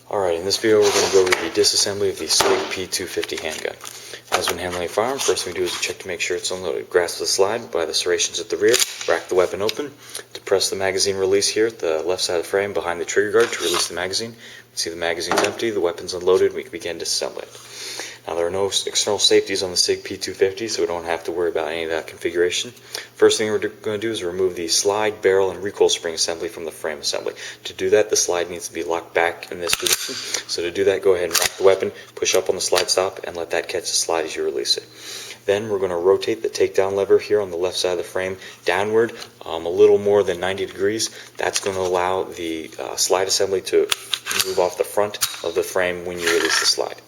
Alright, in this video we're going to go over the disassembly of the Sig P250 handgun. As when handling a firearm, first thing we do is check to make sure it's unloaded. Grasp the slide by the serrations at the rear, rack the weapon open, depress the magazine release here at the left side of the frame behind the trigger guard to release the magazine. You can see the magazine's empty, the weapon's unloaded, and we can begin disassembling it. Now there are no external safeties on the Sig P250, so we don't have to worry about any of that configuration. First thing we're going to do is remove the slide, barrel, and recoil spring assembly from the frame assembly. To do that, the slide needs to be locked back in this position. So to do that, go ahead and rack the weapon, push up on the slide stop, and let that catch the slide as you release it. Then we're going to rotate the takedown lever here on the left side of the frame downward a little more than 90 degrees. That's going to allow the slide assembly to move off the front of the frame when you release the slide.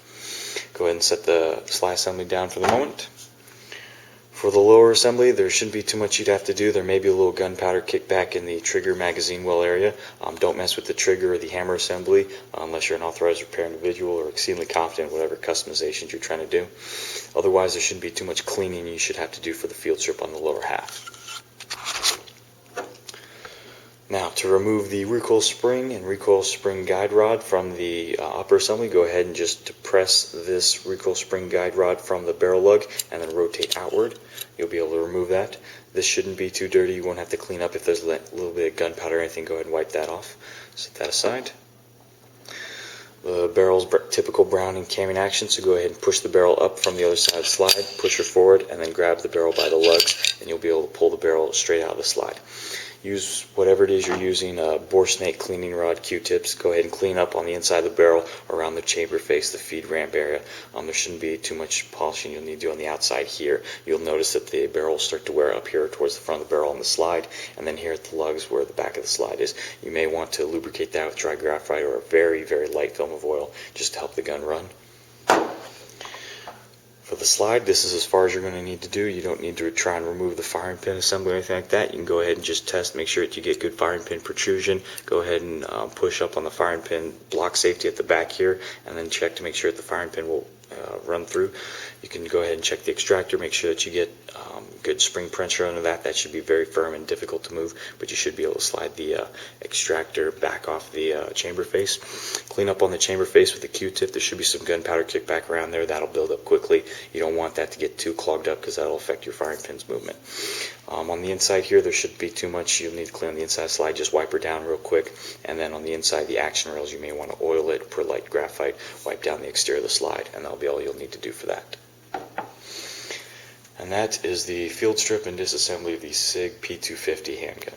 Go ahead and set the slide assembly down for the moment. For the lower assembly, there shouldn't be too much you'd have to do. There may be a little gunpowder kickback in the trigger magazine well area. Don't mess with the trigger or the hammer assembly unless you're an authorized repair individual or exceedingly confident in whatever customizations you're trying to do. Otherwise, there shouldn't be too much cleaning you should have to do for the Fieldstrip on the lower half. Now, to remove the recoil spring and recoil spring guide rod from the upper assembly, go ahead and just depress this recoil spring guide rod from the barrel lug and then rotate outward. You'll be able to remove that. This shouldn't be too dirty. You won't have to clean up if there's a little bit of gunpowder or anything. Go ahead and wipe that off. Set that aside. The barrel's typical Browning camming action, so go ahead and push the barrel up from the other side of the slide, push her forward, and then grab the barrel by the lugs, and you'll be able to pull the barrel straight out of the slide. Use whatever it is you're using, bore snake cleaning rod, Q-tips. Go ahead and clean up on the inside of the barrel around the chamber face, the feed ramp area. There shouldn't be too much polishing you'll need to do on the outside here. You'll notice that the barrel will start to wear up here towards the front of the barrel on the slide, and then here at the lugs where the back of the slide is. You may want to lubricate that with dry graphite or a very, very light film of oil just to help the gun run. For the slide, this is as far as you're going to need to do. You don't need to try and remove the firing pin assembly or anything like that. You can go ahead and just test, make sure that you get good firing pin protrusion. Go ahead and push up on the firing pin block safety at the back here, and then check to make sure that the firing pin will run through. You can go ahead and check the extractor, make sure that you get good spring pressure under that. That should be very firm and difficult to move, but you should be able to slide the extractor back off the chamber face. Clean up on the chamber face with a Q-tip. There should be some gunpowder kickback around there. That'll build up quickly. You don't want that to get too clogged up because that'll affect your firing pin's movement. On the inside here, there shouldn't be too much you'll need to clean on the inside slide. Just wipe her down real quick, and then on the inside, the action rails, you may want to oil it, pour light graphite, wipe down the exterior of the slide, and that'll be all you'll need to do for that. And that is the field strip and disassembly of the Sig P250 handgun.